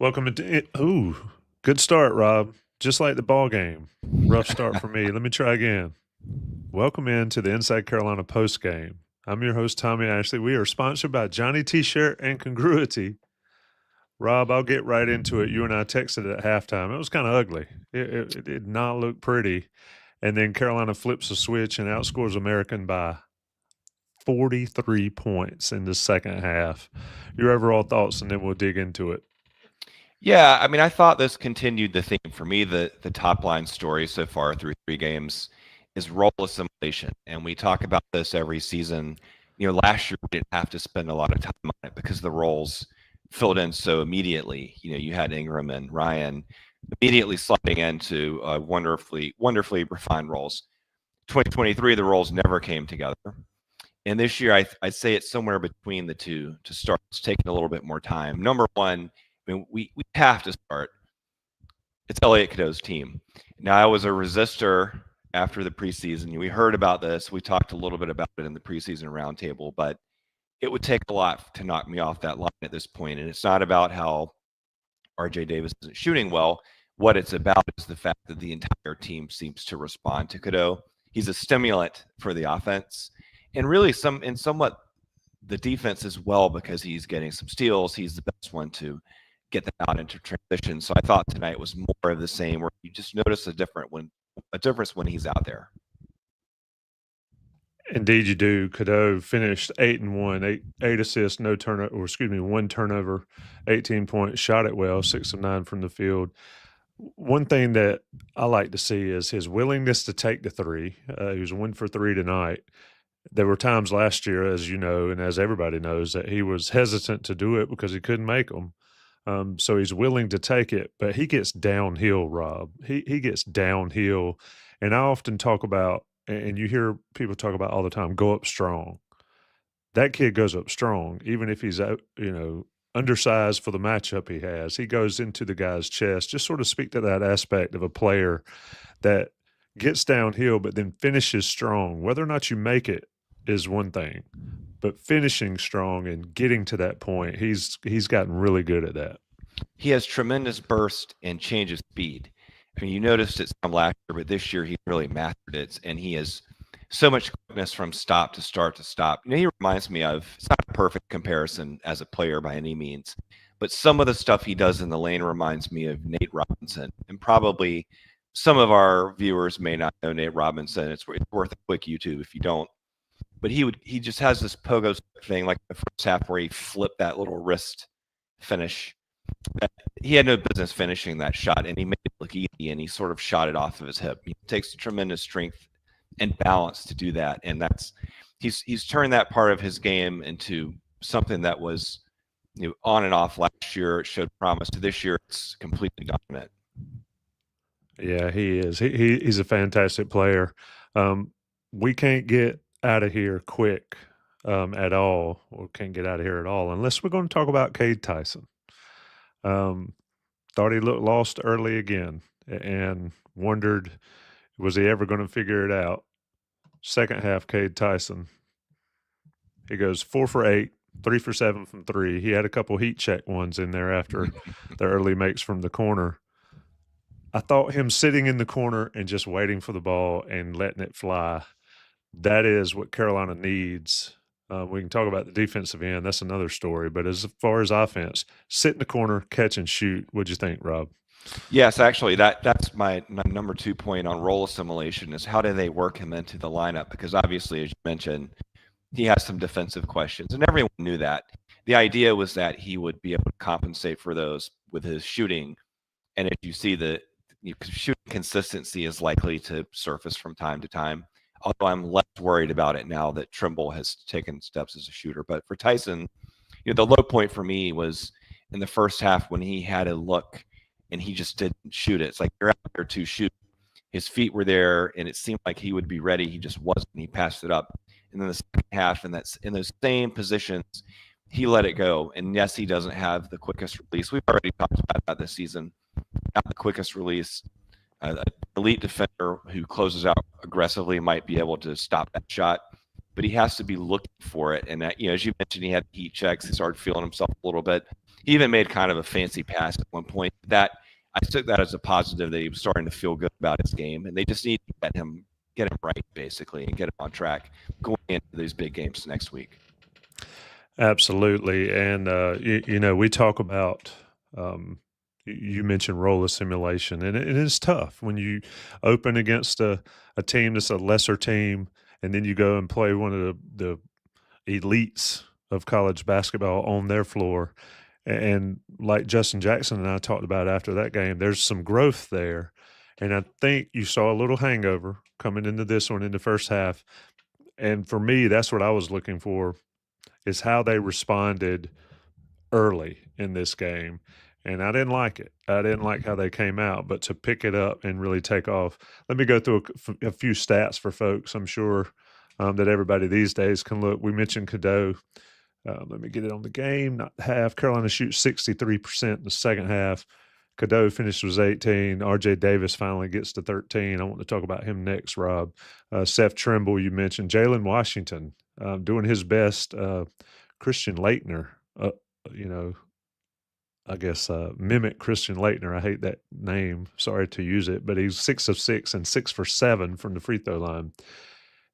Welcome to good start, Rob. Just like the ball game. Rough start for me. Let me try again. Welcome into the Inside Carolina Postgame. I'm your host, Tommy Ashley. We are sponsored by Johnny T-Shirt and Congruity. Rob, I'll get right into it. You and I texted at halftime. It was kind of ugly. It did not look pretty. And then Carolina flips a switch and outscores American by 43 points in the second half. Your overall thoughts, and then we'll dig into it. Yeah, I mean, I thought this continued the theme for me. The top line story so far through 3 games is role assimilation, and we talk about this every season. Last year we didn't have to spend a lot of time on it because the roles filled in so immediately. You had Ingram and Ryan immediately sliding into wonderfully refined roles. 2023, the roles never came together, and this year I'd say it's somewhere between the two to start. It's taking a little bit more time. Number one, I mean, we have to start. It's Elliot Cadeau's team. Now, I was a resistor after the preseason. We heard about this. We talked a little bit about it in the preseason roundtable, but it would take a lot to knock me off that line at this point. And it's not about how RJ Davis isn't shooting well. What it's about is the fact that the entire team seems to respond to Cadeau. He's a stimulant for the offense, and really somewhat the defense as well, because he's getting some steals. He's the best one to get them out into transition. So I thought tonight was more of the same, where you just notice a difference when he's out there. Indeed, you do. Cadeau finished 8-1, eight assists, no turnover, or excuse me, 1 turnover, 18 points, shot it well, 6 of 9 from the field. One thing that I like to see is his willingness to take the three. He was 1 for 3 tonight. There were times last year, as you know, and as everybody knows, that he was hesitant to do it because he couldn't make them. So he's willing to take it, but he gets downhill, Rob. He gets downhill. And I often talk about, and you hear people talk about all the time, go up strong. That kid goes up strong, even if he's, undersized for the matchup he has. He goes into the guy's chest. Just sort of speak to that aspect of a player that gets downhill but then finishes strong. Whether or not you make it is one thing, but finishing strong and getting to that point, he's gotten really good at that. He has tremendous burst and change of speed. I mean, you noticed it some last year, but this year he really mastered it, and he has so much quickness from stop to start to stop. He reminds me of, it's not a perfect comparison as a player by any means, but some of the stuff he does in the lane reminds me of Nate Robinson. And probably some of our viewers may not know Nate Robinson. It's worth a quick YouTube if you don't. But he just has this pogo thing, like the first half where he flipped that little wrist finish. He had no business finishing that shot, and he made it look easy, and he sort of shot it off of his hip. He takes tremendous strength and balance to do that, and he's turned that part of his game into something that was on and off last year. It showed promise. To this year, it's completely dominant. Yeah, he is. He's a fantastic player. We can't get out of here quick at all, or can't get out of here at all, unless we're going to talk about Cade Tyson. Thought he looked lost early again and wondered, was he ever going to figure it out? Second half, Cade Tyson, he goes 4 for 8, 3 for 7 from 3. He had a couple heat check ones in there after the early makes from the corner. I thought him sitting in the corner and just waiting for the ball and letting it fly, that is what Carolina needs. We can talk about the defensive end. That's another story. But as far as offense, sit in the corner, catch and shoot. What'd you think, Rob? Yes, actually, that's my number 2 point on role assimilation is how do they work him into the lineup? Because obviously, as you mentioned, he has some defensive questions, and everyone knew that. The idea was that he would be able to compensate for those with his shooting. And if you see the shooting consistency is likely to surface from time to time. Although I'm less worried about it now that Trimble has taken steps as a shooter. But for Tyson, the low point for me was in the first half when he had a look and he just didn't shoot it. It's like you're out there to shoot. His feet were there, and it seemed like he would be ready. He just wasn't. He passed it up. And then the second half, and that's in those same positions, he let it go. And yes, he doesn't have the quickest release. We've already talked about that this season. Not the quickest release. Elite defender who closes out aggressively might be able to stop that shot. but he has to be looking for it. And that, as you mentioned, he had heat checks. He started feeling himself a little bit. He even made kind of a fancy pass at one point. That I took that as a positive, that he was starting to feel good about his game, and they just need to get him right, basically, and get him on track going into these big games next week. Absolutely. And, we talk about, you mentioned roller simulation, and it is tough when you open against a team that's a lesser team, and then you go and play one of the elites of college basketball on their floor. And like Justin Jackson and I talked about after that game, there's some growth there. And I think you saw a little hangover coming into this one in the first half. And for me, that's what I was looking for, is how they responded early in this game. And I didn't like it. I didn't like how they came out, but to pick it up and really take off. Let me go through a few stats for folks. I'm sure that everybody these days can look. We mentioned Cadeau. Let me get it on the game. Not half. Carolina shoots 63% in the second half. Cadeau finished was 18. R.J. Davis finally gets to 13. I want to talk about him next, Rob. Seth Trimble, you mentioned. Jalen Washington doing his best. Christian Laettner, I guess mimic Christian Laettner. I hate that name. Sorry to use it, but he's 6 of 6 and 6 for 7 from the free throw line.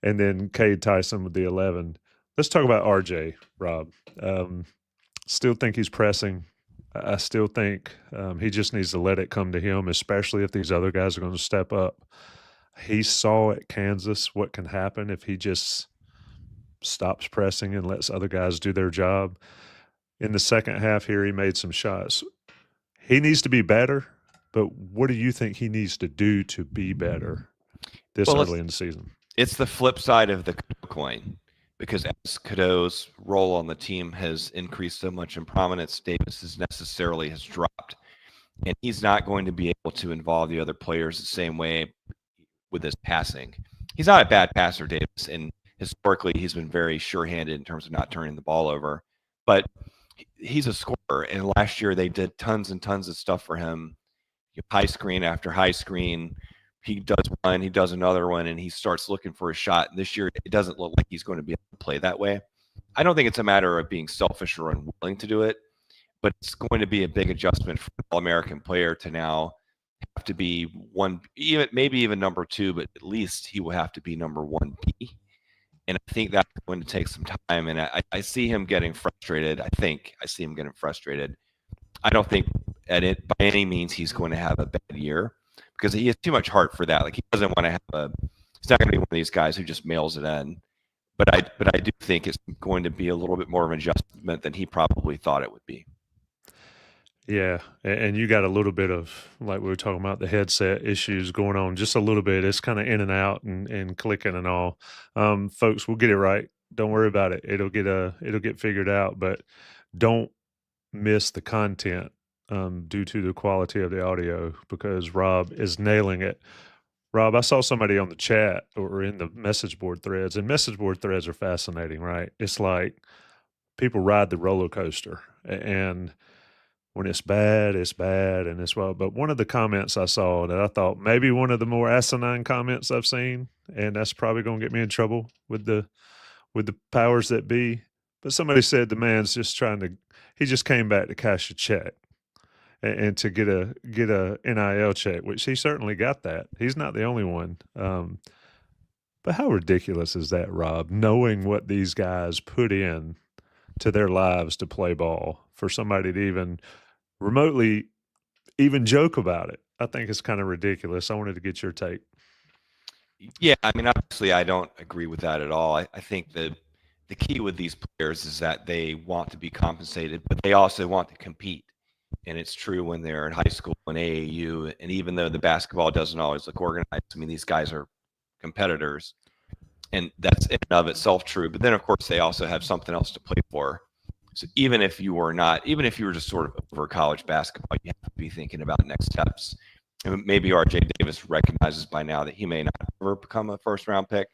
And then Cade Tyson with the 11. Let's talk about RJ, Rob. Still think he's pressing. I still think he just needs to let it come to him, especially if these other guys are going to step up. He saw at Kansas what can happen if he just stops pressing and lets other guys do their job. In the second half here, he made some shots. He needs to be better, but what do you think he needs to do to be better this early in the season? It's the flip side of the coin, because as Cadeau's role on the team has increased so much in prominence, Davis necessarily has dropped. And he's not going to be able to involve the other players the same way with his passing. He's not a bad passer, Davis, and historically he's been very sure-handed in terms of not turning the ball over. But he's a scorer, and last year they did tons and tons of stuff for him. High screen after high screen. He does one, he does another one, and he starts looking for a shot. And this year, it doesn't look like he's going to be able to play that way. I don't think it's a matter of being selfish or unwilling to do it, but it's going to be a big adjustment for an All-American player to now have to be one, maybe even number 2, but at least he will have to be number 1B. And I think that's going to take some time. And I see him getting frustrated. I see him getting frustrated. I don't think by any means he's going to have a bad year, because he has too much heart for that. Like, he doesn't want to have he's not going to be one of these guys who just mails it in. But I do think it's going to be a little bit more of an adjustment than he probably thought it would be. Yeah, and you got a little bit of, like we were talking about, the headset issues going on, just a little bit. It's kind of in and out and clicking and all. Folks, we'll get it right. Don't worry about it. It'll get figured out, but don't miss the content due to the quality of the audio, because Rob is nailing it. Rob, I saw somebody on the chat or in the message board threads, and message board threads are fascinating, right? It's like people ride the roller coaster, and when it's bad, and it's well. But one of the comments I saw that I thought maybe one of the more asinine comments I've seen, and that's probably going to get me in trouble with the powers that be. But somebody said the man's just he just came back to cash a check and to get a NIL check, which he certainly got that. He's not the only one. But how ridiculous is that, Rob? Knowing what these guys put in to their lives to play ball, for somebody to even remotely even joke about it, I think it's kind of ridiculous. I wanted to get your take. Yeah, I mean, obviously I don't agree with that at all. I think that the key with these players is that they want to be compensated, but they also want to compete. And it's true when they're in high school and AAU. And even though the basketball doesn't always look organized, I mean, these guys are competitors. And that's in and of itself true. But then, of course, they also have something else to play for. So even if you were just sort of over college basketball, you have to be thinking about next steps. And maybe R.J. Davis recognizes by now that he may not ever become a first-round pick.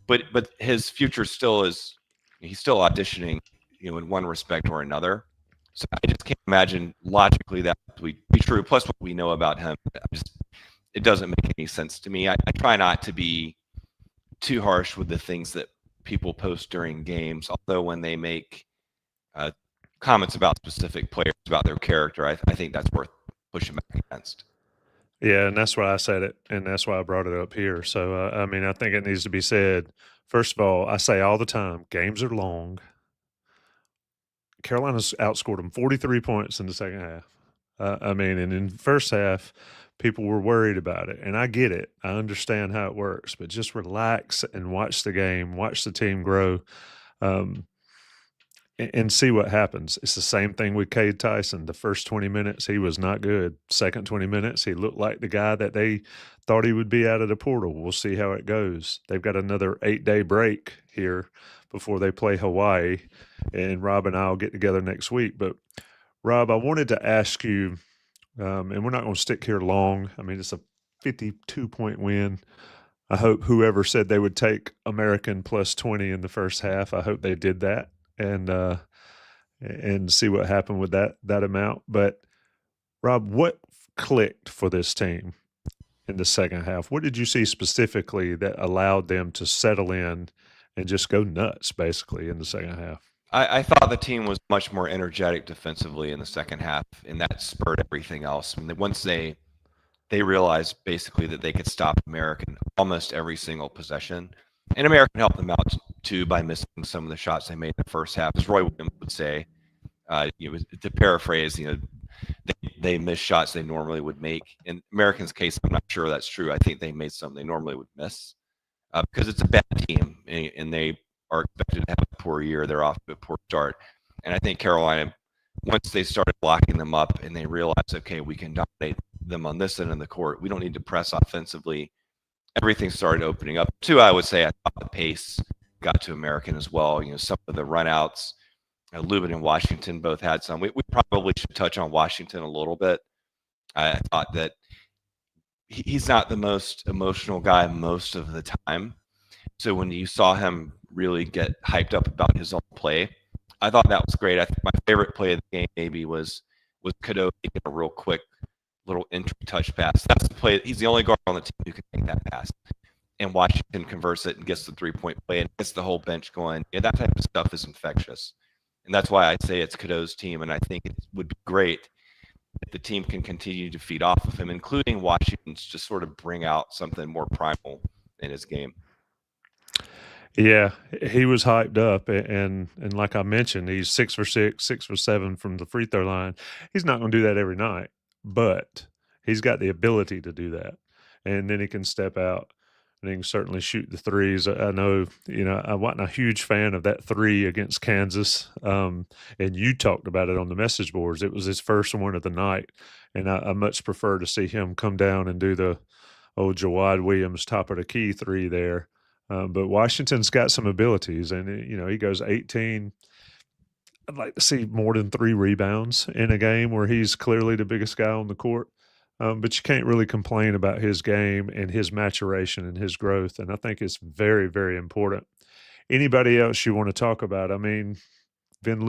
But his future still is – he's still auditioning, in one respect or another. So I just can't imagine logically that would be true. Plus what we know about him, it doesn't make any sense to me. I try not to be too harsh with the things that people post during games. Although when they make comments about specific players, about their character, I think that's worth pushing back against. Yeah, and that's why I said it, and that's why I brought it up here. So, I mean, I think it needs to be said. First of all, I say all the time, games are long. Carolina's outscored them 43 points in the second half. I mean, and in the first half, people were worried about it, and I get it. I understand how it works, but just relax and watch the game, watch the team grow. And see what happens. It's the same thing with Cade Tyson. The first 20 minutes, he was not good. Second 20 minutes, he looked like the guy that they thought he would be out of the portal. We'll see how it goes. They've got another 8-day break here before they play Hawaii, and Rob and I will get together next week. But, Rob, I wanted to ask you, and we're not going to stick here long. I mean, it's a 52-point win. I hope whoever said they would take American plus 20 in the first half, I hope they did that. And see what happened with that amount. But Rob, what clicked for this team in the second half? What did you see specifically that allowed them to settle in and just go nuts, basically, in the second half? I thought the team was much more energetic defensively in the second half, and that spurred everything else. I mean, once they realized basically that they could stop American almost every single possession, and American helped them out too by missing some of the shots they made in the first half, as Roy Williams would say. To paraphrase, they missed shots they normally would make. In American's case, I'm not sure that's true. I think they made some they normally would miss because it's a bad team, and they are expected to have a poor year. They're off to a poor start. And I think Carolina, once they started blocking them up and they realized, okay, we can dominate them on this end of the court. We don't need to press offensively. Everything started opening up. Too, I would say I thought the pace got to American as well. Some of the runouts, Lubin and Washington both had some. We probably should touch on Washington a little bit. I thought that he's not the most emotional guy most of the time. So when you saw him really get hyped up about his own play, I thought that was great. I think my favorite play of the game maybe was Cadeau taking a real quick little entry touch pass. That's the play. He's the only guard on the team who can make that pass. And Washington converts it and gets the three-point play and gets the whole bench going. Yeah, that type of stuff is infectious. And that's why I say it's Cadeau's team, and I think it would be great if the team can continue to feed off of him, including Washington's, just sort of bring out something more primal in his game. Yeah, he was hyped up, and like I mentioned, he's 6 for 6, 6 for 7 from the free throw line. He's not going to do that every night, but he's got the ability to do that, and then he can step out and he can certainly shoot the threes. I know, I wasn't a huge fan of that three against Kansas, and you talked about it on the message boards. It was his first one of the night, and I much prefer to see him come down and do the old Jawad Williams top of the key three there. But Washington's got some abilities, and he goes 18. I'd like to see more than 3 rebounds in a game where he's clearly the biggest guy on the court. But you can't really complain about his game and his maturation and his growth, and I think it's very, very important. Anybody else you want to talk about? I mean, Ben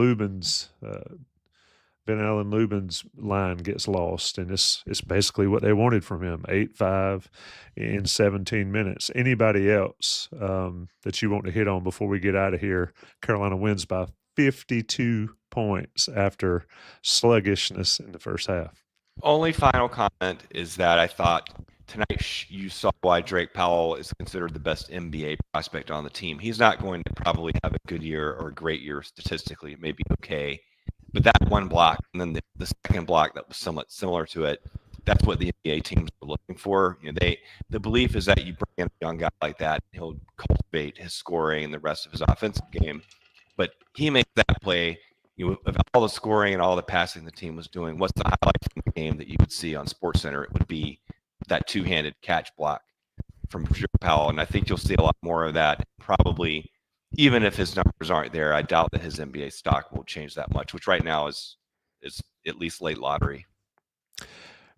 Allen Lubin's line gets lost, and it's basically what they wanted from him, 8-5 in 17 minutes. Anybody else that you want to hit on before we get out of here? Carolina wins by 52 points after sluggishness in the first half. Only final comment is that I thought tonight you saw why Drake Powell is considered the best NBA prospect on the team. He's not going to probably have a good year or a great year statistically. It may be okay. But that one block and then the second block that was somewhat similar to it, that's what the NBA teams are looking for. The belief is that you bring in a young guy like that, he'll cultivate his scoring and the rest of his offensive game. But he makes that play. Of all the scoring and all the passing the team was doing, what's the highlight from the game that you would see on SportsCenter? It would be that two-handed catch block from Drake Powell, and I think you'll see a lot more of that. Probably, even if his numbers aren't there, I doubt that his NBA stock will change that much, which right now is at least late lottery.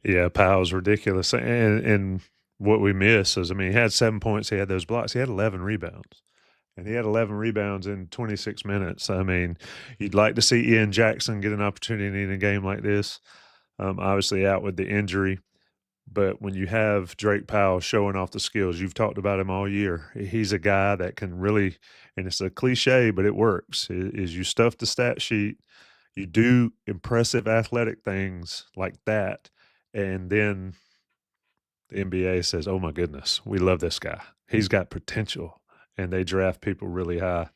Yeah, Powell's ridiculous, and what we miss is, he had 7 points, he had those blocks, he had 11 rebounds. And he had 11 rebounds in 26 minutes. You'd like to see Ian Jackson get an opportunity in a game like this. Obviously out with the injury. But when you have Drake Powell showing off the skills, you've talked about him all year. He's a guy that can really, and it's a cliche, but it works, is you stuff the stat sheet, you do impressive athletic things like that, and then the NBA says, oh my goodness, we love this guy. He's got potential, and they draft people really high.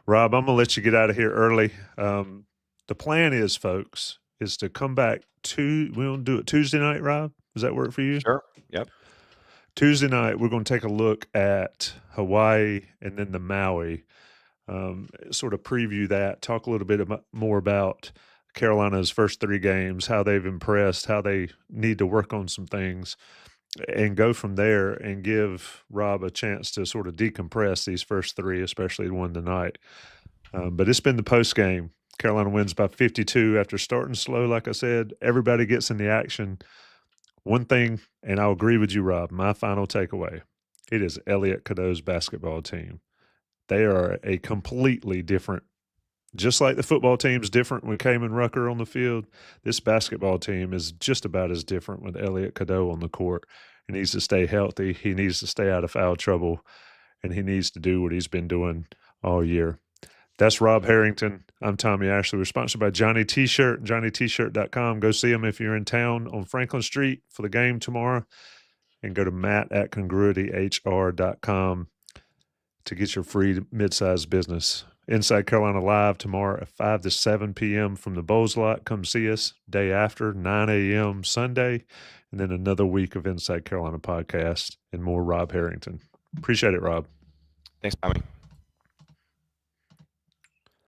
Rob, I'm going to let you get out of here early. The plan is, folks, is to come back we'll do it Tuesday night, Rob? Does that work for you? Sure. Yep. Tuesday night, we're going to take a look at Hawaii and then the Maui, sort of preview that, talk a little bit more about Carolina's first 3 games, how they've impressed, how they need to work on some things, and go from there and give Rob a chance to sort of decompress these first 3, especially the one tonight. But it's been the post game. Carolina wins by 52 after starting slow, like I said. Everybody gets in the action. One thing, and I'll agree with you, Rob, my final takeaway, it is Elliot Cadeau's basketball team. They are a completely different, just like the football team's different with Kamen Rucker on the field, this basketball team is just about as different with Elliot Cadeau on the court. He needs to stay healthy. He needs to stay out of foul trouble, and he needs to do what he's been doing all year. That's Rob Harrington. I'm Tommy Ashley. We're sponsored by Johnny T-Shirt, johnnytshirt.com. Go see them if you're in town on Franklin Street for the game tomorrow. And go to matt@congruityhr.com to get your free mid-sized business. Inside Carolina Live tomorrow at 5 to 7 p.m. from the Bowls Lot. Come see us. Day after, 9 a.m. Sunday. And then another week of Inside Carolina podcast and more Rob Harrington. Appreciate it, Rob. Thanks, Tommy.